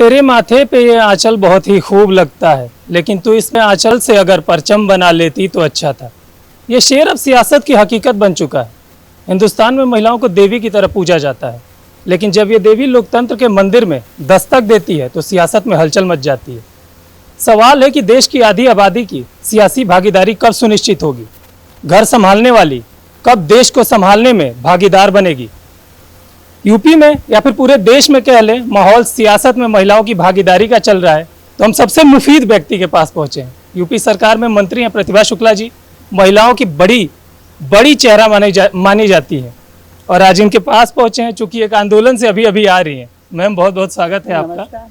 तेरे माथे पे ये आंचल बहुत ही खूब लगता है, लेकिन तू इसमें आंचल से अगर परचम बना लेती तो अच्छा था। ये शेर अब सियासत की हकीकत बन चुका है। हिंदुस्तान में महिलाओं को देवी की तरह पूजा जाता है, लेकिन जब ये देवी लोकतंत्र के मंदिर में दस्तक देती है तो सियासत में हलचल मच जाती है। सवाल है कि देश की आधी आबादी की सियासी भागीदारी कब सुनिश्चित होगी? घर संभालने वाली कब देश को संभालने में भागीदार बनेगी? यूपी में या फिर पूरे देश में कह लें, माहौल सियासत में महिलाओं की भागीदारी का चल रहा है, तो हम सबसे मुफीद व्यक्ति के पास पहुंचे हैं। यूपी सरकार में मंत्री हैं प्रतिभा शुक्ला जी। महिलाओं की बड़ी चेहरा मानी जाती है और आज इनके पास पहुंचे हैं, चूंकि एक आंदोलन से अभी अभी आ रही हैं। मैम, बहुत बहुत स्वागत है आपका।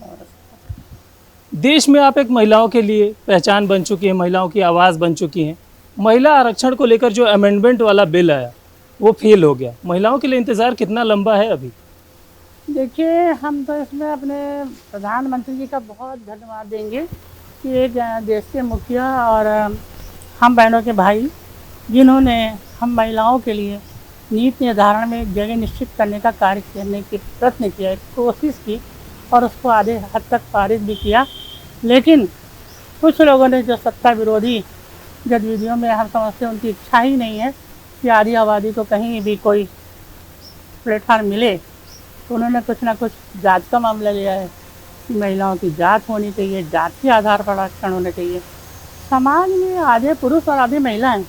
देश में आप एक महिलाओं के लिए पहचान बन चुकी है, महिलाओं की आवाज़ बन चुकी हैं। महिला आरक्षण को लेकर जो अमेंडमेंट वाला बिल आया वो फेल हो गया। महिलाओं के लिए इंतज़ार कितना लंबा है अभी? देखिए, हम तो इसमें अपने प्रधानमंत्री जी का बहुत धन्यवाद देंगे कि एक देश के मुखिया और हम बहनों के भाई, जिन्होंने हम महिलाओं के लिए नीति निर्धारण में एक जगह निश्चित करने का कार्य करने की प्रयत्न किया, कोशिश की और उसको आधे हद तक पारित भी किया। लेकिन कुछ लोगों ने जो सत्ता विरोधी गतिविधियों में हम समझते हैं उनकी इच्छा ही नहीं है कि आधी आबादी को कहीं भी कोई प्लेटफार्म मिले, तो उन्होंने कुछ ना कुछ जात का मामला लिया है कि महिलाओं की जात होनी चाहिए, जात के आधार पर आरक्षण होना चाहिए। समाज में आधे पुरुष और आधे महिला हैं,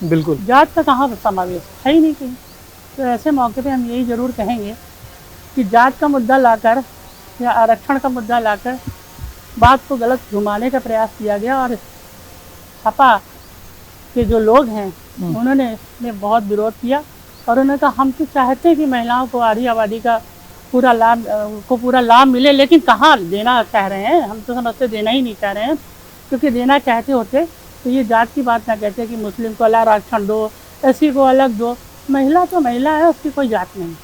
बिल्कुल जात का कहाँ समावेश है ही नहीं कहीं। तो ऐसे मौके पे हम यही ज़रूर कहेंगे कि जात का मुद्दा लाकर या आरक्षण का मुद्दा लाकर बात को गलत घुमाने का प्रयास किया गया और सपा के जो लोग हैं उन्होंने इसमें बहुत विरोध किया और उन्होंने कहा हम तो चाहते हैं कि महिलाओं को आधी आबादी का पूरा लाभ मिले, लेकिन कहाँ देना चाह रहे हैं। हम तो समझते देना ही नहीं चाह रहे हैं, क्योंकि देना चाहते होते तो ये जात की बात ना कहते कि मुस्लिम को अलग आरक्षण दो, एससी को अलग दो। महिला तो महिला है, उसकी कोई जात नहीं।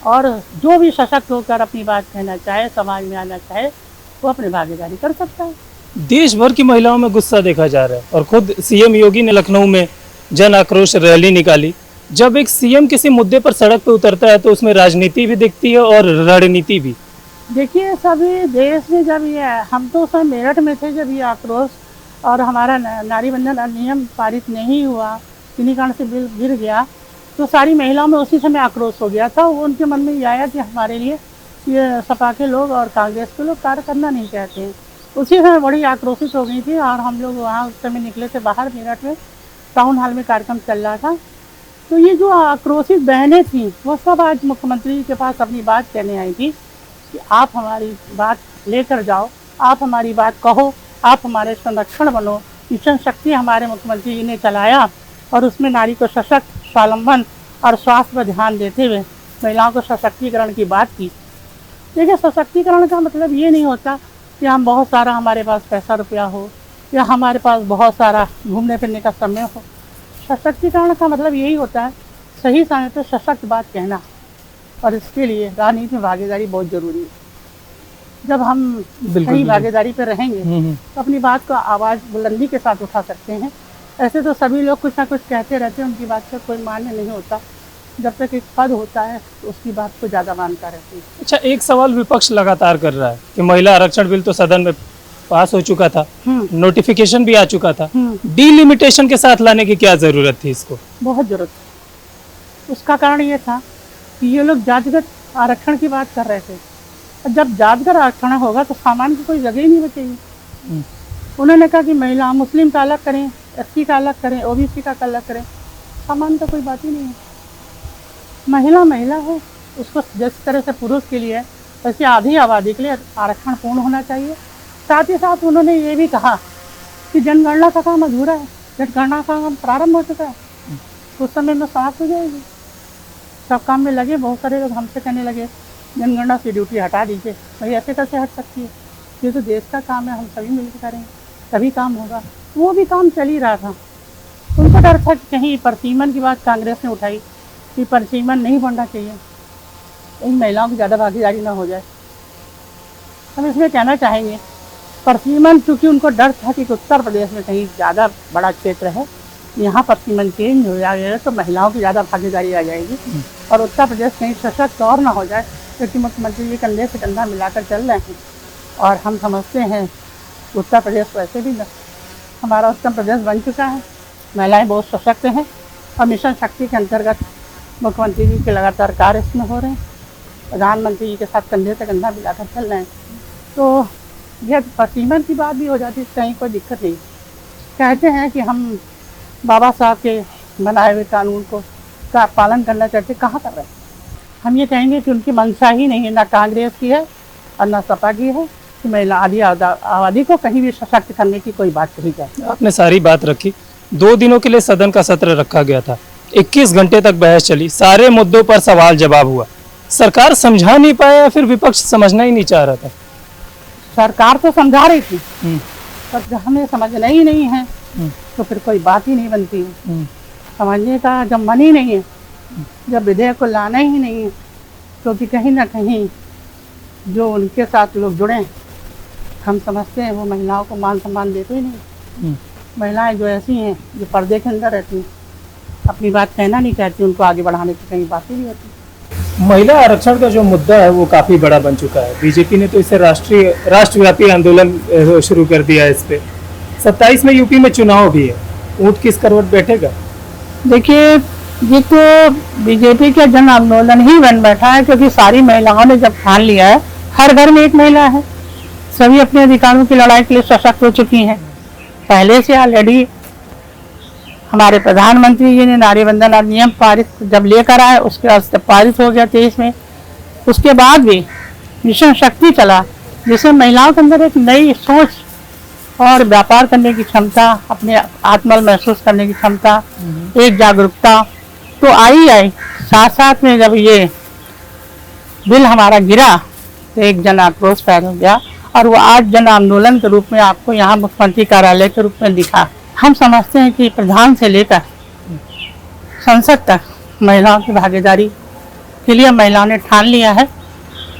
और जो भी सशक्त होकर अपनी बात कहना चाहे, समाज में आना चाहे, वो अपनी भागीदारी कर सकता है। देश भर की महिलाओं में गुस्सा देखा जा रहा है और खुद सीएम योगी ने लखनऊ में जन आक्रोश रैली निकाली। जब एक सीएम किसी मुद्दे पर सड़क पर उतरता है तो उसमें राजनीति भी दिखती है और रणनीति भी। देखिए, सभी देश में जब ये हम तो सब मेरठ में थे जब ये आक्रोश और हमारा नारी बंधन अधिनियम पारित नहीं हुआ, इन्हीं कारण से बिल गिर गया, तो सारी महिलाओं में उसी समय आक्रोश हो गया था। वो उनके मन में ये आया कि हमारे लिए ये सपा के लोग और कांग्रेस के लोग कार्य करना नहीं चाहते हैं। उसी समय बड़ी आक्रोशित हो गई थी और हम लोग वहाँ उस समय निकले थे बाहर, मेरठ में टाउन हॉल में कार्यक्रम चल रहा था। तो ये जो आक्रोशित बहनें थीं वो सब आज मुख्यमंत्री के पास अपनी बात कहने आई थी कि आप हमारी बात लेकर जाओ, आप हमारी बात कहो, आप हमारे संरक्षण बनो। मिशन शक्ति हमारे मुख्यमंत्री जी ने चलाया और उसमें नारी को सशक्त, स्वावलंबन और स्वास्थ्य पर ध्यान देते हुए महिलाओं को सशक्तिकरण की बात की। देखिए, सशक्तिकरण का मतलब ये नहीं होता कि हम बहुत सारा हमारे पास पैसा रुपया हो या हमारे पास बहुत सारा घूमने फिरने का समय हो। सशक्तिकरण का मतलब यही होता है सही समय पर सशक्त बात कहना, और इसके लिए राजनीति में भागीदारी बहुत ज़रूरी है। जब हम सही भागीदारी पर रहेंगे तो अपनी बात को आवाज़ बुलंदी के साथ उठा सकते हैं। ऐसे तो सभी लोग कुछ ना कुछ कहते रहते हैं, उनकी बात का कोई मान्य नहीं होता। जब तक एक पद होता है तो उसकी बात को ज़्यादा मानता रहती है। अच्छा, एक सवाल विपक्ष लगातार कर रहा है कि महिला आरक्षण बिल तो सदन में पास हो चुका था, नोटिफिकेशन भी आ चुका था, डीलिमिटेशन के साथ लाने की क्या जरूरत थी? इसको बहुत जरूरत थी। उसका कारण ये था कि ये लोग जातिगत आरक्षण की बात कर रहे थे, और जब जातिगत आरक्षण होगा तो सामान्य की कोई जगह ही नहीं बचेगी। उन्होंने कहा कि महिला मुस्लिम का अलग करें, एससी का अलग करें, ओबीसी का अलग करें, सामान्य तो कोई बात ही नहीं है। महिला महिला है, उसको जिस तरह से पुरुष के लिए वैसे आधी आबादी के लिए आरक्षण पूर्ण होना चाहिए। साथ ही साथ उन्होंने ये भी कहा कि जनगणना का काम अधूरा है, जनगणना का काम प्रारंभ हो चुका है, कुछ समय में समाप्त हो जाएगी। सब काम में लगे। बहुत सारे लोग हमसे कहने लगे जनगणना से ड्यूटी हटा दीजिए। भाई, ऐसे कैसे हट सकती है? ये तो देश का काम है, हम सभी मिलकर करेंगे तभी काम होगा। वो भी काम चल ही रहा था। उनको डर था कि कहीं परसीमन की बात कांग्रेस ने उठाई कि परसीमन नहीं बढ़ना चाहिए, इन महिलाओं की ज़्यादा भागीदारी ना हो जाए। हम इसमें कहना चाहेंगे परसीमन, चूँकि उनको डर था कि उत्तर प्रदेश में कहीं ज़्यादा बड़ा क्षेत्र है, यहाँ परसीमन चेंज हो जाएगा तो महिलाओं की ज़्यादा भागीदारी आ जाएगी और उत्तर प्रदेश कहीं सशक्त और ना हो जाए, क्योंकि मुख्यमंत्री जी कंधे से कंधा मिलाकर चल रहे हैं। और हम समझते हैं उत्तर प्रदेश वैसे भी हमारा उत्तर प्रदेश बन चुका है, महिलाएं बहुत सशक्त हैं और मिशन शक्ति के अंतर्गत मुख्यमंत्री जी के लगातार कार्य इसमें हो रहे हैं, प्रधानमंत्री जी के साथ कंधे से कंधा मिलाकर चल रहे हैं। तो यह पसीमन की बात भी हो जाती है, कहीं कोई दिक्कत नहीं। कहते हैं कि हम बाबा साहब के बनाए हुए कानून का पालन करना चाहते, कहाँ कर रहे हैं। हम ये कहेंगे कि उनकी मंशा ही नहीं है, ना कांग्रेस की है और ना सपा की है कि महिला आदि आबादी को कहीं भी सशक्त करने की कोई बात कही जाए। आपने सारी बात रखी। 2 दिनों के लिए सदन का सत्र रखा गया था, 21 घंटे तक बहस चली, सारे मुद्दों पर सवाल जवाब हुआ। सरकार समझा नहीं पाया या फिर विपक्ष समझना ही नहीं चाह रहा था? सरकार तो समझा रही थी, पर हमें समझना ही नहीं है तो फिर कोई बात ही नहीं बनती है। समझने का जब मन ही नहीं है, जब विधेयक को लाना ही नहीं है, क्योंकि कहीं ना कहीं जो उनके साथ लोग जुड़े हैं, हम समझते हैं वो महिलाओं को मान सम्मान देते ही नहीं। महिलाएं जो ऐसी हैं जो पर्दे के अंदर रहती हैं, अपनी बात कहना नहीं चाहती, उनको आगे बढ़ाने की कहीं बात ही नहीं होती। महिला आरक्षण का जो मुद्दा है वो काफी बड़ा बन चुका है। बीजेपी ने तो इसे राष्ट्रव्यापी आंदोलन शुरू कर दिया है इस पे। 27 में यूपी में चुनाव भी है, ऊंट किस करवट बैठेगा? देखिए, ये तो बीजेपी का जन आंदोलन ही बन बैठा है, क्योंकि सारी महिलाओं ने जब ठान लिया है, हर घर में एक महिला है, सभी अपने अधिकारों की लड़ाई के लिए सशक्त हो चुकी हैं। पहले से ऑलरेडी हमारे प्रधानमंत्री जी ने नारी बंधन अधिनियम पारित जब लेकर आए, उसके बाद से पारित हो गया 23 में। उसके बाद भी मिशन शक्ति चला, जिसमें महिलाओं के अंदर एक नई सोच और व्यापार करने की क्षमता, अपने आत्मबल महसूस करने की क्षमता, एक जागरूकता तो आई। साथ साथ में जब ये बिल हमारा गिरा तो एक जन आक्रोश पैदा हो गया, और वो आज जन आंदोलन के रूप में आपको यहाँ मुख्यमंत्री कार्यालय के रूप में दिखा। हम समझते हैं कि प्रधान से लेकर संसद तक महिलाओं की भागीदारी के लिए महिलाओं ने ठान लिया है,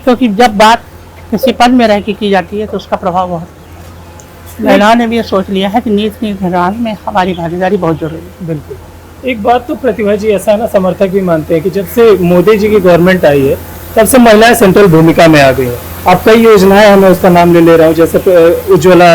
क्योंकि जब बात किसी पद में रह के की जाती है तो उसका प्रभाव बहुत। महिलाओं ने भी ये सोच लिया है कि नीति निर्माण में हमारी भागीदारी बहुत जरूरी है। बिल्कुल। एक बात तो प्रतिभा जी ऐसा ना समर्थक भी मानते हैं कि जब से मोदी जी की गवर्नमेंट आई है तब से महिलाएं सेंट्रल भूमिका में आ गई है। अब कई योजनाएं, मैं उसका नाम ले रहा हूँ, जैसे उज्ज्वला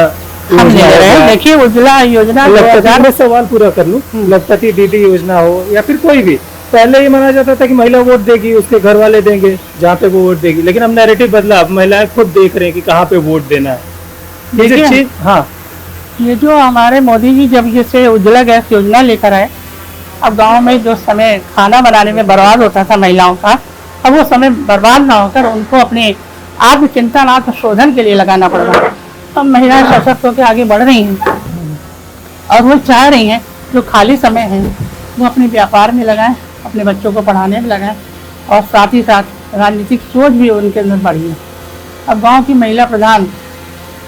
योजना, देखिए उज्ज्वला योजना, मैं सवाल पूरा कर लूँ, लखपति दीदी योजना हो या फिर कोई भी, पहले ये माना जाता था कि महिला वोट देगी, उसके घर वाले देंगे जहाँ पे वो वोट देगी, लेकिन अब नैरेटिव बदला, अब महिलाएं खुद देख रहे हैं कि कहाँ पे वोट देना है। देखिए, हाँ, ये जो हमारे मोदी जी जब जैसे उज्ज्वला गैस योजना लेकर आए, अब गांव में जो समय खाना बनाने में बर्बाद होता था महिलाओं का, अब वो समय बर्बाद ना होकर उनको अपने आत्मचिंतन आत्मशोधन के लिए लगाना पड़ रहा है। अब महिलाएं सशक्त होकर आगे बढ़ रही हैं और वो चाह रही हैं जो खाली समय है वो अपने व्यापार में लगाएं, अपने बच्चों को पढ़ाने में लगाएं, और साथ ही साथ राजनीतिक सोच भी उनके अंदर बढ़ी है। अब गांव की महिला प्रधान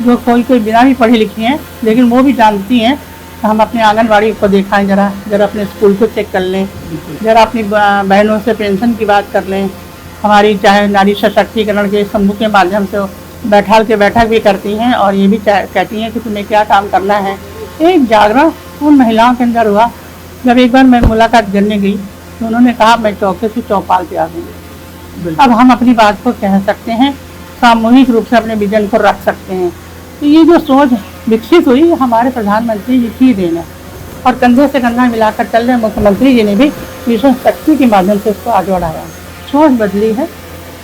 जो कोई बिना भी पढ़ी लिखी हैं, लेकिन वो भी जानती हैं कि हम अपने आंगनबाड़ी को दिखाएं, जरा अपने स्कूल को चेक कर लें, जरा अपनी बहनों से पेंशन की बात कर लें। हमारी चाहे नारी सशक्तिकरण के समूह के माध्यम से बैठक भी करती हैं और ये भी कहती हैं कि तुम्हें क्या काम करना है। एक जागरण उन महिलाओं के अंदर हुआ। जब एक बार मैं मुलाकात करने गई तो उन्होंने कहा मैं चौके से चौपाल पे आ गई। अब हम अपनी बात को कह सकते हैं, सामूहिक रूप से अपने विजन को रख सकते हैं। तो ये जो सोच विकसित हुई हमारे प्रधानमंत्री जी की देन है, और कंधे से कंधा मिलाकर चल रहे मुख्यमंत्री जी ने भी मिशन शक्ति के माध्यम से इसको आगे बढ़ाया। सोच बदली है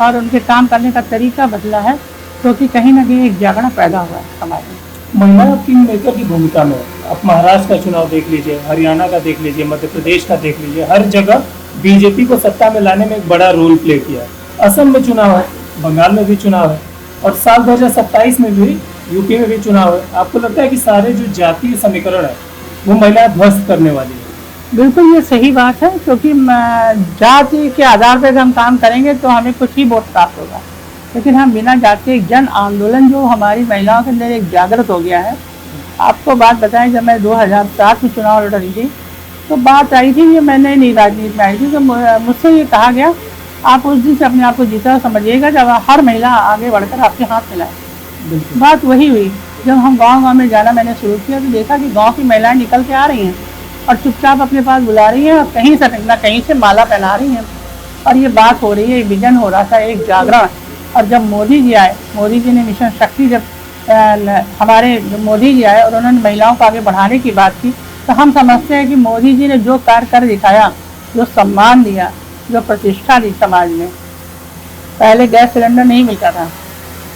और उनके काम करने का तरीका बदला है, क्योंकि कहीं ना कहीं एक जागरण पैदा हुआ है समाज में। महिलाएं किंग मेकर की भूमिका में, आप महाराष्ट्र का चुनाव देख लीजिए, हरियाणा का देख लीजिए, मध्य प्रदेश का देख लीजिए, हर जगह बीजेपी को सत्ता में लाने में एक बड़ा रोल प्ले किया है। असम में चुनाव है, बंगाल में भी चुनाव है, और साल 2027 में भी यूपी में भी चुनाव है। आपको लगता है कि सारे जो जातीय समीकरण है वो महिलाएं ध्वस्त करने वाली है? बिल्कुल ये सही बात है, क्योंकि जाति के आधार पर हम काम करेंगे तो हमें कुछ ही वोट प्राप्त होगा, लेकिन हम बिना जाति एक जन आंदोलन जो हमारी महिलाओं के अंदर एक जागृत हो गया है। आपको बात बताएं, जब मैं 2007 में चुनाव लड़ रही थी तो बात आई थी, ये मैंने नहीं राजनीति में आई थी, तो मुझसे ये कहा गया आप उस दिन से अपने आप को जीता समझिएगा जब हर महिला आगे बढ़कर आपके हाथ मिलाए। बात वही हुई, जब हम गांव में जाना मैंने शुरू किया तो देखा कि गांव की महिलाएं निकल के आ रही हैं और चुपचाप अपने पास बुला रही हैं और कहीं से ना कहीं से माला पहना रही हैं। और ये बात हो रही है, विजन हो रहा था, एक जागरण। और जब मोदी जी आए, मोदी जी ने मिशन शक्ति जब हमारे मोदी जी आए और उन्होंने महिलाओं को आगे बढ़ाने की बात की, तो हम समझते हैं कि मोदी जी ने जो कार्य कर दिखाया, जो सम्मान दिया, जो प्रतिष्ठा दी समाज में। पहले गैस सिलेंडर नहीं मिलता था,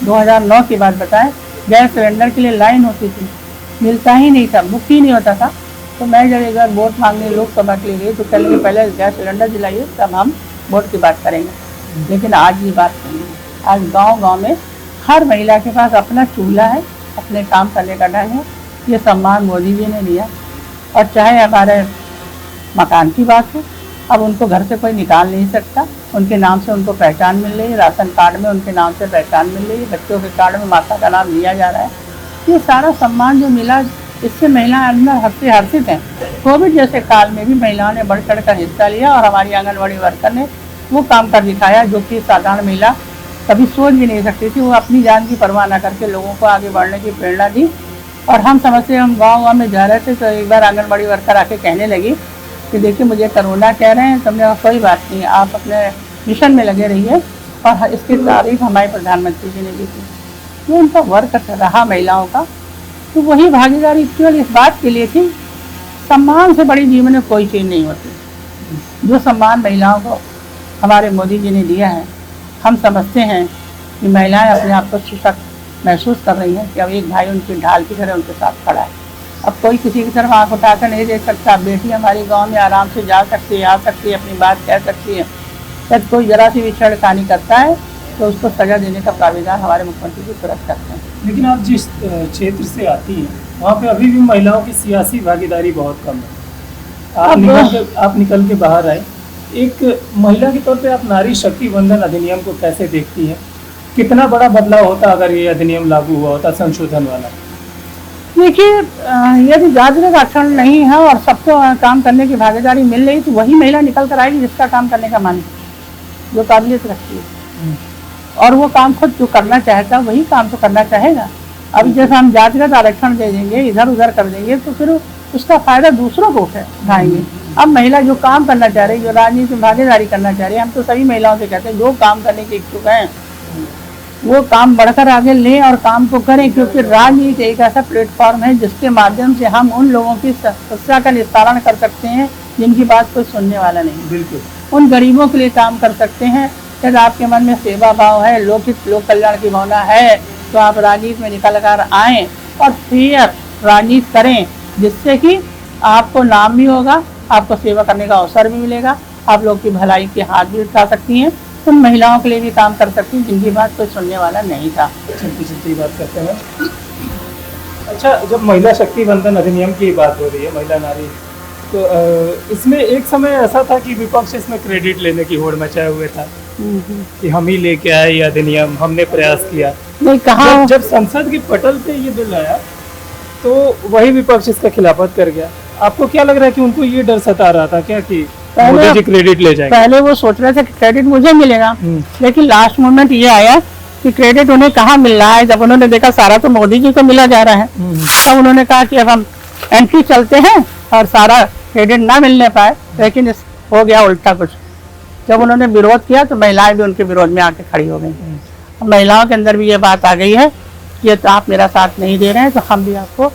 2009 की बात बताएं, गैस सिलेंडर के लिए लाइन होती थी, मिलता ही नहीं था, बुक ही नहीं होता था। तो मैं जब एक बार वोट मांगने लोकसभा के लिए गई तो कल के पहले गैस सिलेंडर दिलाइए तब हम वोट की बात करेंगे। लेकिन आज ये बात नहीं है। आज गांव-गांव में हर महिला के पास अपना चूल्हा है, अपने काम करने का ढंग है। ये सम्मान मोदी जी ने दिया। और चाहे हमारे मकान की बात हो, अब उनको घर से कोई निकाल नहीं सकता, उनके नाम से उनको पहचान मिल रही है, राशन कार्ड में उनके नाम से पहचान मिल रही है, बच्चों के कार्ड में माता का नाम लिया जा रहा है। ये सारा सम्मान जो मिला, इससे महिलाएं अंदर हर्षित हैं। कोविड जैसे काल में भी महिलाओं ने बढ़ चढ़ कर हिस्सा लिया और हमारी आंगनबाड़ी वर्कर ने वो काम कर दिखाया जो कि साधारण महिला कभी सोच भी नहीं सकती थी। वो अपनी जान की परवाह न करके लोगों को आगे बढ़ने की प्रेरणा दी। और हम समझते, हम गाँव में जा रहे थे तो एक बार आंगनबाड़ी वर्कर आके कहने लगी कि देखिए मुझे कोरोना कह रहे हैं, तुमने कहा कोई बात नहीं, आप अपने मिशन में लगे रहिए। और इसकी तारीफ हमारे प्रधानमंत्री जी ने भी की। जो उनका वर्क रहा महिलाओं का, तो वही भागीदारी केवल इस बात के लिए थी, सम्मान से बड़ी जीवन में कोई चीज़ नहीं होती। जो सम्मान महिलाओं को हमारे मोदी जी ने दिया है, हम समझते हैं कि महिलाएं अपने आप को सशक्त महसूस कर रही हैं कि अब एक भाई उनकी ढाल की तरह उनके साथ खड़ा है। अब कोई किसी की तरफ आंख उठाकर नहीं देख सकता। बेटी हमारी गांव में आराम से जा सकती है, आ सकती है, अपनी बात कह सकती है। जब कोई जरा सी भी छेड़खानी करता है तो उसको सजा देने का प्राविधान हमारे मुख्यमंत्री जी तुरंत करते हैं। लेकिन आप जिस क्षेत्र से आती हैं वहाँ पे अभी भी महिलाओं की सियासी भागीदारी बहुत कम है। आप निकल के बाहर आए, एक महिला के तौर पे आप नारी शक्ति वंदन अधिनियम को कैसे देखती हैं? कितना बड़ा बदलाव होता अगर ये अधिनियम लागू हुआ होता, संशोधन वाला? देखिए, यदि जातिगत आरक्षण नहीं है और सबको काम करने की भागीदारी मिल रही तो वही महिला निकल कर आएगी जिसका काम करने का मन है, जो काबिलियत रखती है। और वो काम खुद जो करना चाहता है वही काम तो करना चाहेगा। अब जैसे हम जातिगत आरक्षण दे देंगे, इधर उधर कर देंगे, तो फिर उसका फायदा दूसरों को उठाएंगे। अब महिला जो काम करना चाह रही है, जो राजनीति में भागीदारी करना चाह रही है, हम तो सभी महिलाओं से कहते हैं जो काम करने के इच्छुक हैं वो काम बढ़कर आगे लें और काम को करें। क्योंकि राजनीति एक ऐसा प्लेटफॉर्म है जिसके माध्यम से हम उन लोगों की समस्या का निस्तारण कर सकते हैं जिनकी बात कोई सुनने वाला नहीं। बिल्कुल। उन गरीबों के लिए काम कर सकते हैं। यदि आपके मन में सेवा भाव है, लोक कल्याण की भावना है, तो आप राजनीति में निकल कर आएँ और फिर राजनीति करें, जिससे कि आपको नाम भी होगा, आपको सेवा करने का अवसर भी मिलेगा, आप लोग की भलाई के हाथ भी उठा सकती हैं, उन महिलाओं के लिए भी काम कर सकती हैं जिनकी बात कोई सुनने वाला नहीं था। चलती बात करते हैं। अच्छा, जब महिला शक्ति वंदन अधिनियम की बात हो रही है, महिला नारी, तो इसमें एक समय ऐसा था कि विपक्ष इसमें क्रेडिट लेने की होड़ मचाए हुए था कि हम ही लेके आए ये अधिनियम, हमने प्रयास किया। नहीं, कहा जब संसद के पटल पे ये बिल आया तो वही विपक्ष इसका खिलाफत कर गया। आपको क्या लग रहा है कि उनको ये डर सता रहा था क्या कि मोदी जी क्रेडिट ले जाएंगे? पहले वो सोच रहे थे कि क्रेडिट मुझे मिलेगा, लेकिन लास्ट मोमेंट ये आया कि क्रेडिट उन्हें कहाँ मिल रहा है। जब उन्होंने देखा सारा तो मोदी जी को मिला जा रहा है, तब उन्होंने कहा कि अब हम एंट्री चलते हैं और सारा क्रेडिट ना मिलने पाए। लेकिन हो गया उल्टा कुछ। जब उन्होंने विरोध किया तो महिलाएं भी उनके विरोध में आके खड़ी हो गई। महिलाओं के अंदर भी ये बात आ गई है कि ये तो आप मेरा साथ नहीं दे रहे हैं, तो हम भी आपको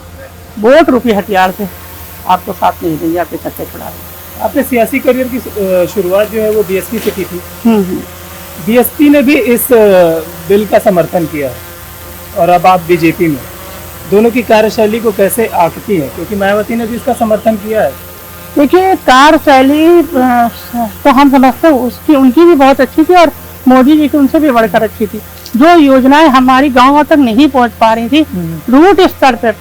वोट रूपी हथियार से आपको साथ नहीं देंगे, आपके सत्ते छुड़ा देंगे। आपने सियासी करियर की शुरुआत जो है वो बीएसपी से की थी। बीएसपी ने भी इस बिल का समर्थन किया है और अब आप बीजेपी में, दोनों की कार्यशैली को कैसे आंकती है? क्योंकि मायावती ने भी इसका समर्थन किया है। देखिए, कार्यशैली तो हम समझते हैं उसकी उनकी भी बहुत अच्छी थी और मोदी जी की उनसे भी बढ़कर अच्छी थी। जो योजनाएं हमारी गाँव तक नहीं पहुँच पा रही थी, रूट स्तर पर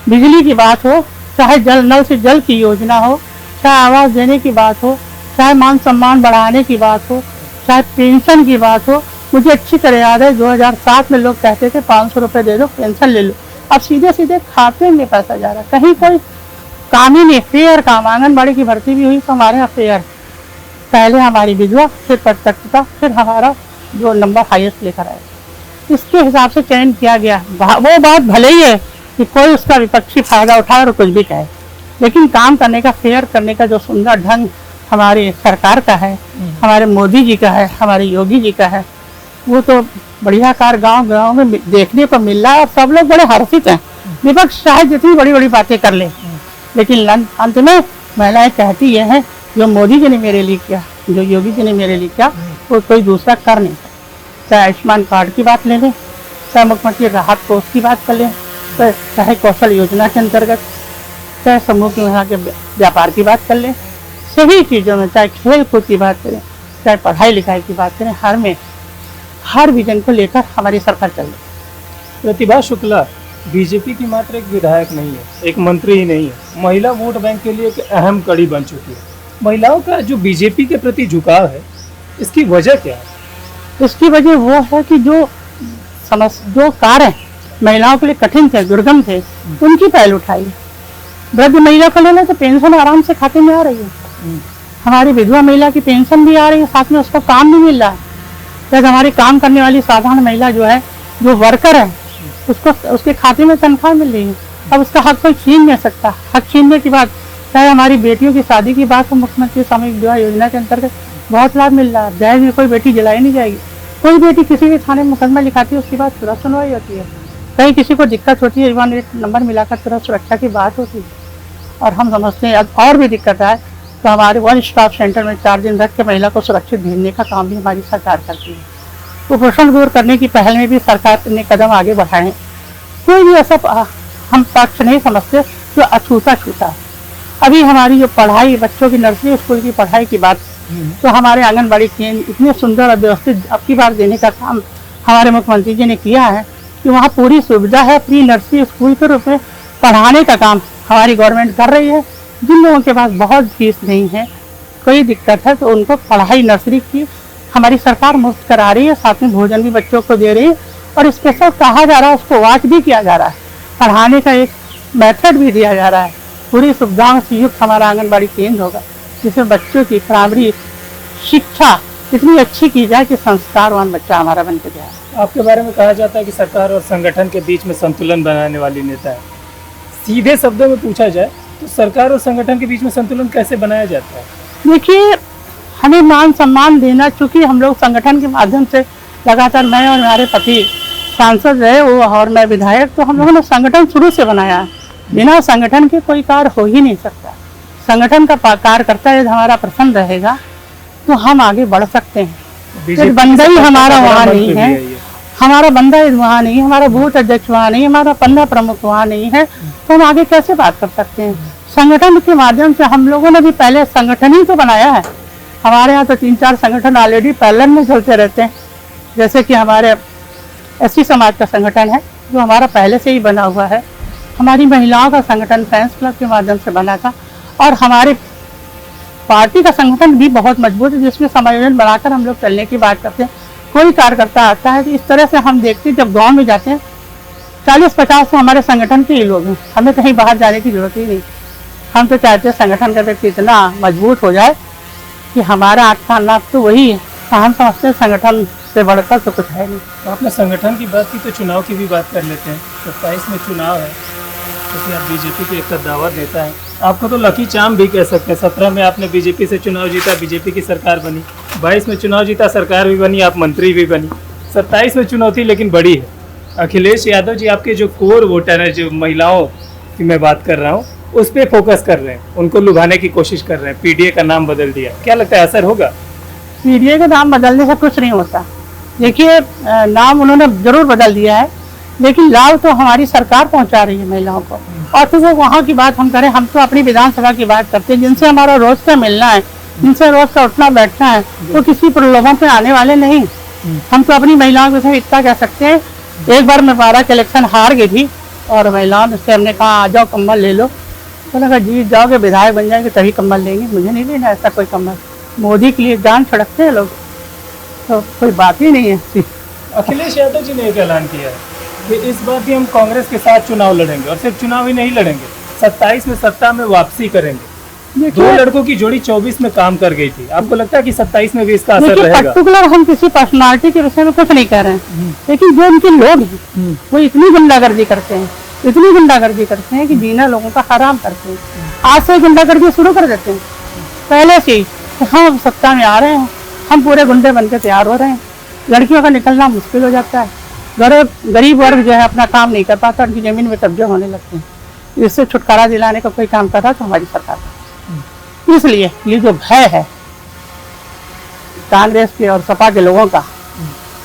बिजली की बात हो, चाहे नल से जल की योजना हो, चाहे आवास देने की बात हो, चाहे मान सम्मान बढ़ाने की बात हो, चाहे पेंशन की बात हो। मुझे अच्छी तरह याद है 2007 में लोग कहते थे 500 रुपये दे दो पेंशन ले लो। अब सीधे सीधे खाते में पैसा जा रहा है, कहीं कोई काम ही नहीं, फेयर काम। आंगनबाड़ी की भर्ती भी हुई तो हमारे यहाँ फेयर, पहले हमारी विधवा, फिर प्रत्यक्षता, फिर हमारा जो नंबर हाईएस्ट लेकर आए, इसके हिसाब से चयन किया गया। वो बात भले ही है कि कोई उसका विपक्षी फायदा उठाए और कुछ भी कहे, लेकिन काम करने का, फेयर करने का जो सुंदर ढंग हमारी सरकार का है, हमारे मोदी जी का है, हमारे योगी जी का है। वो तो बढ़िया कार गांव गांव में देखने को मिल रहा है और सब लोग बड़े हर्षित हैं। विपक्ष चाहे जितनी बड़ी बड़ी बातें कर ले, लेकिन अंत में महिलाएं कहती ये हैं, जो मोदी जी ने मेरे लिए किया, जो योगी जी ने मेरे लिए किया, वो कोई दूसरा कर नहीं सकता। चाहे आयुष्मान कार्ड की बात ले लें, चाहे मुख्यमंत्री राहत कोष की बात कर लें, चाहे कौशल योजना के अंतर्गत, चाहे समूह की महिला के व्यापार की बात कर लें, सभी चीज़ों में, चाहे खेल कूद की बात करें, चाहे पढ़ाई लिखाई की बात करें, हर विजन को लेकर हमारी सरकार चल रही है। प्रतिभा शुक्ला बीजेपी की मात्र एक विधायक नहीं है, एक मंत्री ही नहीं है, महिला वोट बैंक के लिए एक अहम कड़ी बन चुकी है। महिलाओं का जो बीजेपी के प्रति झुकाव है, इसकी वजह क्या है? इसकी वजह वो है कि जो कार्य महिलाओं के लिए कठिन थे, दुर्गम थे, उनकी पहल उठाई। वृद्ध महिला को ले लें तो पेंशन आराम से खाते में आ रही है। हमारी विधवा महिला की पेंशन भी आ रही है, साथ में उसको काम भी मिल रहा है। जब हमारी काम करने वाली साधारण महिला जो है, जो वर्कर है, उसको उसके खाते में तनख्वाह मिल रही है। अब उसका हक कोई छीन नहीं सकता। हक छीनने की बात, चाहे हमारी बेटियों की शादी की बात हो, मुख्यमंत्री सामूहिक विवाह योजना के अंतर्गत बहुत लाभ मिल रहा है। दहेज में कोई बेटी जलाई नहीं जाएगी। कोई बेटी किसी भी थाने में मुकदमा लिखाती है, उसकी बात तुरंत सुनवाई होती है। कहीं किसी को दिक्कत होती है, 118 नंबर मिलाकर तुरंत सुरक्षा की बात होती है। और हम समझते हैं और भी दिक्कत है तो हमारे वन स्टॉप सेंटर में 4 दिन रख के महिला को सुरक्षित भेजने का काम भी हमारी सरकार करती है। कुपोषण दूर करने की पहल में भी सरकार ने कदम आगे बढ़ाए हैं। कोई भी ऐसा हम पक्ष नहीं समझते जो अछूता छूता है। अभी हमारी जो पढ़ाई, बच्चों की नर्सरी स्कूल की पढ़ाई की बात, तो हमारे आंगनबाड़ी केंद्र इतने सुंदर और व्यवस्थित अब की बार देने का काम हमारे मुख्यमंत्री जी ने किया है कि वहाँ पूरी सुविधा है। प्री नर्सरी स्कूल के रूप में पढ़ाने का काम हमारी गवर्नमेंट कर रही है। जिन लोगों के पास बहुत फीस नहीं है, कोई दिक्कत है, तो उनको पढ़ाई नर्सरी की हमारी सरकार मुफ्त करा रही है। साथ में भोजन भी बच्चों को दे रही है और स्पेशल कहा जा रहा है, उसको वॉच भी किया जा रहा है। पढ़ाने का एक मेथड भी दिया जा रहा है। पूरी सुविधाओं से युक्त हमारा आंगनबाड़ी केंद्र होगा, जिसमें बच्चों की प्राइमरी शिक्षा इतनी अच्छी की जाए कि संस्कारवान बच्चा हमारा बन के जाए। आपके बारे में कहा जाता है कि सरकार और संगठन के बीच में संतुलन बनाने वाली नेता है। सीधे शब्दों में पूछा जाए तो सरकार और संगठन के बीच में संतुलन कैसे बनाया जाता है? देखिए, हमें मान सम्मान देना, चूंकि हम लोग संगठन के माध्यम से लगातार, मैं और हमारे पति सांसद रहे वो और मैं विधायक, तो हम लोगों ने संगठन शुरू से बनाया है। बिना संगठन के कोई कार्य हो ही नहीं सकता। संगठन का कार्यकर्ता यदि हमारा प्रसन्न रहेगा तो हम आगे बढ़ सकते हैं। बंदा ही हमारा वहाँ नहीं है, हमारा बंदा वहाँ नहीं है, हमारा बूथ अध्यक्ष वहाँ नहीं है, हमारा 15 प्रमुख वहाँ नहीं है, तो हम आगे कैसे बात कर सकते हैं? संगठन के माध्यम से हम लोगों ने भी पहले संगठन ही तो बनाया है। हमारे यहाँ तो 3-4 संगठन ऑलरेडी पैरेलल में चलते रहते हैं। जैसे कि हमारे एससी समाज का संगठन है जो हमारा पहले से ही बना हुआ है। हमारी महिलाओं का संगठन फ्रेंड्स क्लब के माध्यम से बना था, और हमारे पार्टी का संगठन भी बहुत मजबूत है, जिसमें समायोजन बनाकर हम लोग चलने की बात करते हैं। कोई कार्यकर्ता आता है तो इस तरह से हम देखते हैं, जब गांव में जाते हैं 40-50 तो हमारे संगठन के ही लोग हैं। हमें कहीं बाहर जाने की जरूरत ही नहीं। हम तो चाहते हैं संगठन का व्यक्ति इतना मजबूत हो जाए कि हमारा आख्या नाम तो वही है। तो हम समझते हैं संगठन से बढ़कर तो कुछ है नहीं। तो आपने संगठन की बात की तो चुनाव की भी बात कर लेते हैं। 27 में चुनाव है, क्योंकि आप बीजेपी के एक कद्दावर नेता हैं। आपको तो लकी चार्म भी कह सकते हैं। 17 में आपने बीजेपी से चुनाव जीता, बीजेपी की सरकार बनी। 22 में चुनाव जीता, सरकार भी बनी, आप मंत्री भी बनी। 27 में चुनौती लेकिन बड़ी है। अखिलेश यादव जी आपके जो कोर वोटर है, जो महिलाओं की मैं बात कर रहा हूँ, उस पर फोकस कर रहे हैं, उनको लुभाने की कोशिश कर रहे हैं। पीडीए का नाम बदल दिया, क्या लगता है असर होगा? पीडीए का नाम बदलने से कुछ नहीं होता। देखिए, नाम उन्होंने जरूर बदल दिया है, लेकिन लाभ तो हमारी सरकार पहुंचा रही है महिलाओं को। और तो वो वहाँ की बात हम करें, हम तो अपनी विधानसभा की बात करते हैं, जिनसे हमारा रोज का मिलना है, जिनसे रोज का उठना बैठना है, तो किसी प्रलोभन पे आने वाले नहीं। हम तो अपनी महिलाओं के साथ इतना कह सकते हैं। एक बार मैं 12 के इलेक्शन हार गई थी और महिलाओं से हमने कहा आ जाओ कम्बल ले लो। तो लगा जीत जाओगे, विधायक बन जाएंगे तभी कम्बल लेंगे। मुझे नहीं लेना ऐसा कोई कम्बल। मोदी के लिए जान छिड़कते हैं लोग, तो कोई बात ही नहीं है। अखिलेश यादव जी ने एक ऐलान किया है कि इस बार भी हम कांग्रेस के साथ चुनाव लड़ेंगे, और सिर्फ चुनाव ही नहीं लड़ेंगे, 27 में सत्ता में वापसी करेंगे। 2 लड़कों की जोड़ी 24 में काम कर गई थी। आपको लगता है कि 27 में भी इसका असर रहेगा? पर्टिकुलर हम किसी पर्सनालिटी के विषय में कुछ नहीं कह रहे हैं, लेकिन जो उनके लोग हैं वो इतनी गुंडागर्दी करते हैं, इतनी गुंडागर्दी करते हैं कि जीना लोगों का हराम करते हैं। आज से गुंडागर्दी शुरू कर देते हैं। पहले से ही कि हम सत्ता में आ रहे हैं, हम पूरे गुंडे बन के तैयार हो रहे हैं। लड़कियों का निकलना मुश्किल हो जाता है, गरीब वर्ग जो है अपना काम नहीं कर पाता, उनकी ज़मीन में कब्जे होने लगते हैं। इससे छुटकारा दिलाने का कोई काम कर रहा तो हमारी सरकार का। इसलिए ये जो भय है कांग्रेस के और सपा के लोगों का,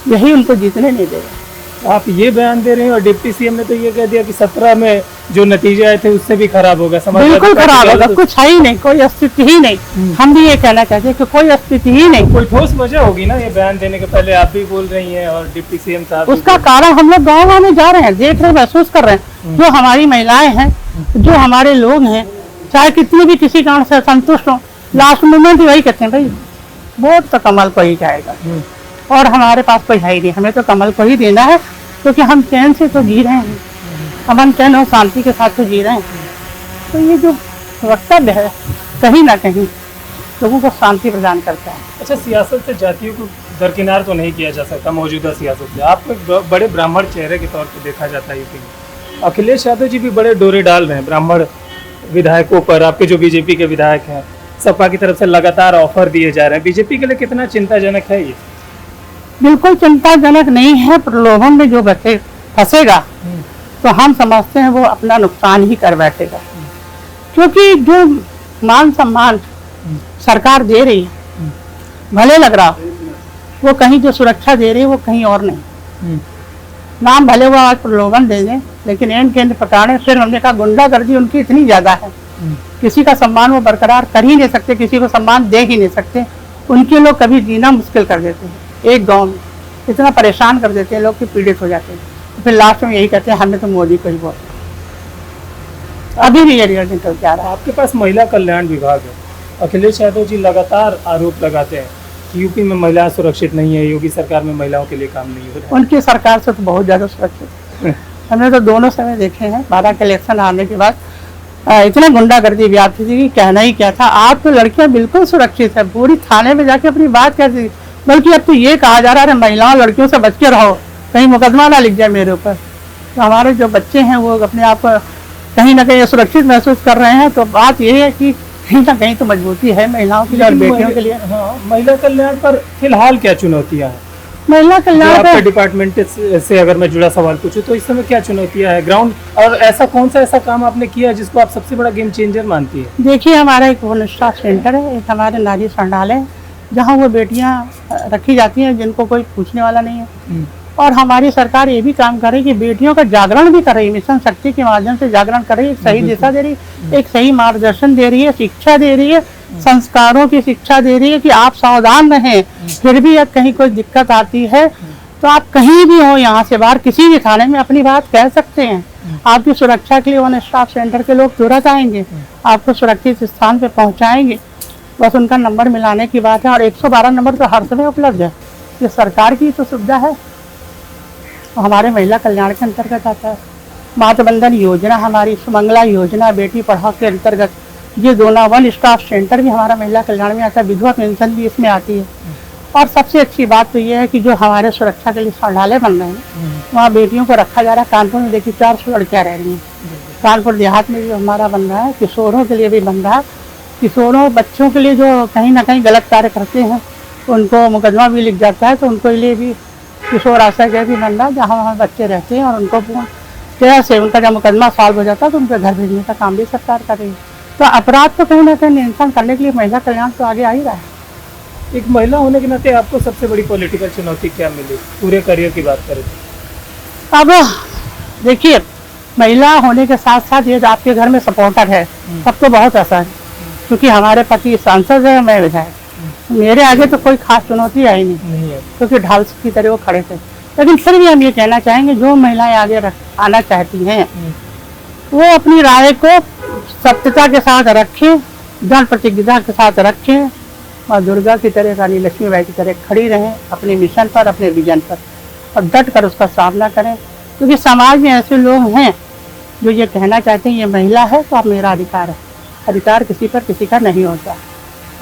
यही उनको जीतने नहीं देगा। आप ये बयान दे रहे हैं और डिप्टी सीएम ने तो ये कह दिया कि 17 में जो नतीजे आए थे उससे भी खराब होगा। बिल्कुल खराब होगा, कुछ है ही नहीं, कोई अस्तित्व ही नहीं। हम भी ये कहना चाहते हैं कि कोई अस्तित्व ही नहीं। कोई ठोस वजह होगी ना ये बयान देने के पहले? आप भी बोल रही हैं और डिप्टी सीएम साहब उसका कारण हम लोग गाँव में जा रहे हैं, देख रहे हैं, महसूस कर रहे हैं। जो हमारी महिलाएं हैं, जो हमारे लोग हैं, चाहे कितनी भी किसी कारण से संतुष्ट हो, लास्ट मोमेंट वही कहते हैं भाई वोट तो कमल को ही जाएगा, और हमारे पास कोई है ही नहीं, हमें तो कमल को ही देना है, क्योंकि हम चैन से तो जी रहे हैं, अमन चैन और शांति के साथ तो जी रहे हैं। तो ये जो वक्तव्य है कहीं ना कहीं लोगों को शांति प्रदान करता है। अच्छा, सियासत से जातियों को दरकिनार तो नहीं किया जा सकता मौजूदा सियासत से। आपको एक बड़े ब्राह्मण चेहरे के तौर पर देखा जाता है यूपी में। अखिलेश यादव जी भी बड़े डोरे डाल रहे हैं ब्राह्मण विधायकों पर। आपके जो बीजेपी के विधायक हैं, सपा की तरफ से लगातार ऑफर दिए जा रहे हैं। बीजेपी के लिए कितना चिंताजनक है ये? बिल्कुल चिंताजनक नहीं है। प्रलोभन में जो बच्चे फंसेगा तो हम समझते हैं वो अपना नुकसान ही कर बैठेगा, क्योंकि जो मान सम्मान सरकार दे रही है, भले लग रहा वो कहीं जो सुरक्षा दे रही है वो कहीं और नहीं। नाम भले वो आज प्रलोभन दे दें, लेकिन एंड केंद्र पटाने फिर हमने कहा गुंडागर्दी उनकी इतनी ज्यादा है, किसी का सम्मान वो बरकरार कर ही नहीं सकते, किसी को सम्मान दे ही नहीं सकते। उनके लोग कभी जीना मुश्किल कर देते हैं, एक गांव में इतना परेशान कर देते हैं लोग कि पीड़ित हो जाते हैं। तो फिर लास्ट में यही कहते हैं हमने तो मोदी को ही वोट। अभी भी ये रिजल्ट निकल के आ रहा है। आपके पास महिला कल्याण विभाग है। अखिलेश यादव जी लगातार आरोप लगाते हैं कि यूपी में महिलाएं सुरक्षित नहीं है, योगी सरकार में महिलाओं के लिए काम नहीं हो रहा है। उनकी सरकार से तो बहुत ज्यादा सुरक्षित हमने तो दोनों समय देखे हैं। 12 के इलेक्शन आने के बाद इतना गुंडागर्दी व्याप्त थी कि कहना ही क्या था। आप तो लड़कियां बिल्कुल सुरक्षित है, पूरी थाने में जाके अपनी बात कहती, बल्कि अब तो ये कहा जा रहा है महिलाओं लड़कियों से बच के रहो, कहीं मुकदमा ना लिख जाए मेरे ऊपर। तो हमारे जो बच्चे हैं वो अपने आप कहीं ना कहीं सुरक्षित महसूस कर रहे हैं। तो बात ये है कि कहीं ना कहीं तो मजबूती है महिलाओं की और बेटियों के लिए। हाँ, महिला कल्याण पर फिलहाल क्या चुनौतियाँ हैं? महिला कल्याण पर डिपार्टमेंट से अगर मैं जुड़ा सवाल पूछूं तो इस समय क्या चुनौतियां है ग्राउंड, और ऐसा कौन सा ऐसा काम आपने किया जिसको आप सबसे बड़ा गेम चेंजर मानती है? देखिए, हमारा एक वन स्टॉप सेंटर है, एक हमारे नारी संडाल है, जहाँ वो बेटियाँ रखी जाती हैं जिनको कोई पूछने वाला नहीं है। और हमारी सरकार ये भी काम कर रही है कि बेटियों का जागरण भी कर रही है, मिशन शक्ति के माध्यम से जागरण कर रही है, एक सही दिशा दे रही है, एक सही मार्गदर्शन दे रही है, शिक्षा दे रही है, संस्कारों की शिक्षा दे रही है कि आप सावधान रहें। फिर भी अगर कहीं कोई दिक्कत आती है तो आप कहीं भी हो, यहाँ से बाहर किसी भी थाने में अपनी बात कह सकते हैं। आपकी सुरक्षा के लिए वन स्टॉप सेंटर के लोग तुरंत आएंगे, आपको सुरक्षित स्थान पे पहुँचाएंगे। बस उनका नंबर मिलाने की बात है, और 112 नंबर तो हर समय उपलब्ध है। ये सरकार की तो सुविधा है, हमारे महिला कल्याण के अंतर्गत आता है। मातृ बंधन योजना, हमारी सुमंगला योजना, बेटी पढ़ाओ के अंतर्गत ये दोनों वन स्टॉप सेंटर भी हमारा महिला कल्याण में आता है, विधवा पेंशन भी इसमें आती है। और सबसे अच्छी बात तो ये है कि जो हमारे सुरक्षा के लिए संडाले बन रहे हैं, वहाँ बेटियों को रखा जा रहा है। कानपुर में देखिए 400 लड़कियाँ रह रही हैं, कानपुर देहात में भी हमारा बन रहा है, किशोरों के लिए भी बन रहा है। किशोरों बच्चों के लिए जो कहीं ना कहीं गलत कार्य करते हैं उनको मुकदमा भी लिख जाता है, तो उनको लिए भी किशोर आश्रय गृह भी बन रहा है, जहाँ वहाँ बच्चे रहते हैं, और उनको कैसे उनका जब मुकदमा सॉल्व हो जाता है तो उनके घर भेजने का काम भी सरकार कर रही है। तो अपराध तो कहीं ना कहीं नियंत्रण करने के लिए महिला कल्याण तो आगे आ ही रहा है। एक महिला होने के नाते आपको सबसे बड़ी पॉलिटिकल चुनौती क्या मिली पूरे करियर की बात करें तो? अब देखिए, महिला होने के साथ साथ ये आपके घर में सपोर्टर है, सबको बहुत आसान है, क्योंकि हमारे पति सांसद है, मैं विधायक, मेरे आगे तो कोई खास चुनौती आई नहीं है, क्योंकि ढाल की तरह वो खड़े थे। लेकिन फिर भी हम ये कहना चाहेंगे, जो महिलाएं आगे आना चाहती हैं वो अपनी राय को सत्यता के साथ रखें, दृढ़ प्रतिज्ञता के साथ रखें, माँ दुर्गा की तरह, रानी लक्ष्मीबाई की तरह खड़ी रहें अपने मिशन पर, अपने विजन पर, और डट कर उसका सामना करें। क्योंकि समाज में ऐसे लोग हैं जो ये कहना चाहते हैं ये महिला है तो अब मेरा अधिकार है। अधिकार किसी पर किसी का नहीं होता।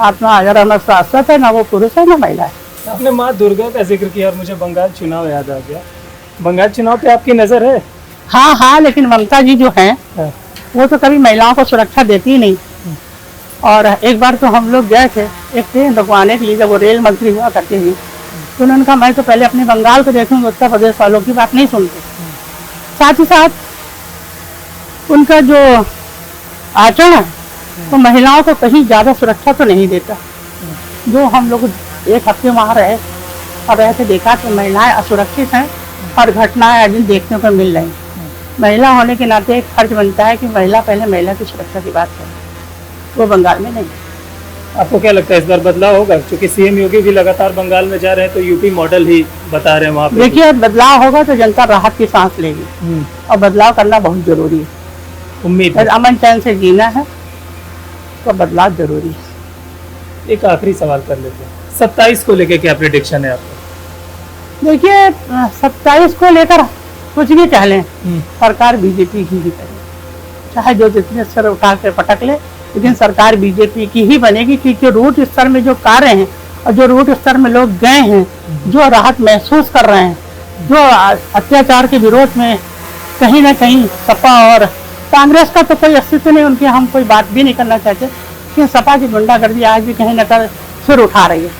आत्मा अगर हमारा शाश्वत है, ना वो पुरुष है ना महिला है। आपने माँ दुर्गा का जिक्र किया और मुझे बंगाल चुनाव याद आ गया। बंगाल चुनाव पे आपकी नज़र है? हाँ, लेकिन ममता जी जो हैं वो तो कभी महिलाओं को सुरक्षा देती ही नहीं। और एक बार तो हम लोग गए थे एक ट्रेन रुकवाने के लिए, जब वो रेल मंत्री हुआ करते थे, तो उन्होंने कहा मैं तो पहले अपने बंगाल को देखूंगी, उत्तर प्रदेश वालों की बात नहीं सुनते। साथ ही साथ उनका जो आचरण है तो महिलाओं को कहीं ज़्यादा सुरक्षा तो नहीं देता। जो हम लोग एक हफ्ते वहाँ रहे और रह के देखा तो महिलाएं असुरक्षित हैं और घटनाएं आज दिन देखने को मिल रही। महिला होने के नाते एक फर्ज बनता है कि महिला पहले महिला की सुरक्षा की बात करे, वो बंगाल में नहीं। आपको क्या लगता है इस बार बदलाव होगा? क्योंकि सीएम योगी भी लगातार बंगाल में जा रहे हैं, तो यूपी मॉडल ही बता रहे हैं वहाँ पे। देखिए, बदलाव होगा तो जनता राहत की सांस लेगी और बदलाव करना बहुत जरूरी है। उम्मीद है। अमन चैन से जीना है तो बदलाव जरूरी है। एक आखिरी सवाल कर लेते हैं, 27 को लेके क्या प्रेडिक्शन है आपका? देखिए, 27 को लेकर कुछ भी कह लें, सरकार बीजेपी की ही करे, चाहे जो जितने सर उठा के पटक ले, लेकिन सरकार बीजेपी की ही बनेगी। क्योंकि रूट स्तर में जो कार्य हैं और जो रूट स्तर में लोग गए हैं, जो राहत महसूस कर रहे हैं, जो अत्याचार के विरोध में कहीं ना कहीं सपा और कांग्रेस का तो कोई अस्तित्व नहीं, उनकी हम कोई बात भी नहीं करना चाहते, लेकिन सपा की गुंडागर्दी आज भी कहीं ना कहीं सिर उठा रही है।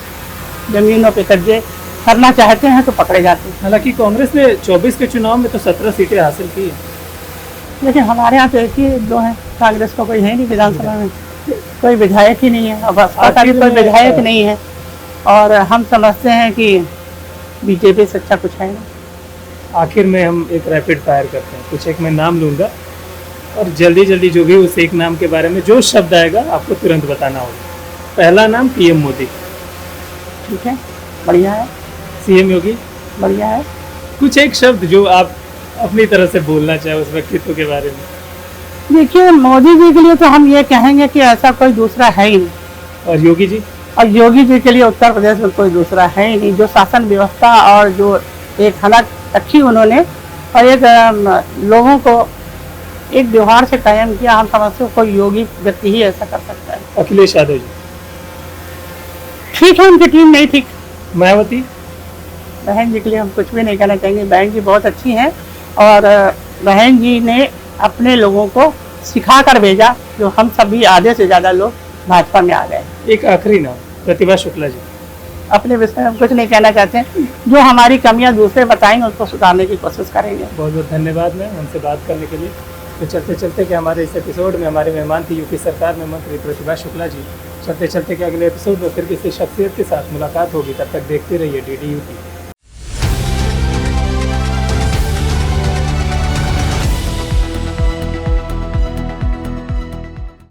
जमीनों पे कब्जे करना चाहते हैं तो पकड़े जाते हैं। हालांकि कांग्रेस ने 24 के चुनाव में तो 17 सीटें हासिल की हैं। लेकिन हमारे यहाँ तो एक ही जो है, कांग्रेस का कोई है नहीं विधानसभा में, कोई विधायक ही नहीं है, और बसपा का भी कोई विधायक नहीं है। और हम समझते हैं कि बीजेपी से अच्छा कुछ है नहीं। आखिर में हम एक रैपिड फायर करते हैं, कुछ एक मैं नाम लूँगा और जल्दी जल्दी जो भी उस एक नाम के बारे में जो शब्द आएगा आपको तुरंत बताना होगा। पहला नाम पीएम मोदी। ठीक है, बढ़िया है। सीएम योगी। बढ़िया है। कुछ एक शब्द जो आप अपनी तरफ से बोलना चाहे उस व्यक्तित्व के बारे में। देखिए, मोदी जी के लिए तो हम ये कहेंगे कि ऐसा कोई दूसरा है ही नहीं। और योगी जी? और योगी जी के लिए उत्तर प्रदेश में कोई दूसरा है ही नहीं। जो शासन व्यवस्था और जो एक हालत अच्छी उन्होंने और एक लोगों को एक व्यवहार से कायम किया, हम समझते हैं कोई योगी व्यक्ति ही ऐसा कर सकता है। अखिलेश यादव जी? ठीक है, उनकी टीम नहीं ठीक। मायावती? बहन जी के लिए हम कुछ भी नहीं कहना चाहेंगे, बहन जी बहुत अच्छी हैं और बहन जी ने अपने लोगों को सिखा कर भेजा, जो हम सभी आधे से ज़्यादा लोग भाजपा में आ गए। एक आखिरी नाम प्रतिभा शुक्ला जी? अपने विषय में कुछ नहीं कहना चाहते, जो हमारी कमियां दूसरे बताएंगे उसको सुधारने की कोशिश करेंगे। बहुत बहुत धन्यवाद मैम हमसे बात करने के लिए। तो चलते चलते कि हमारे इस एपिसोड में हमारे मेहमान थी यूपी सरकार में मंत्री प्रतिभा शुक्ला जी। चलते चलते कि अगले एपिसोड में फिर किसी शख्सियत के साथ मुलाकात होगी, तब तक देखते रहिए DD यूपी।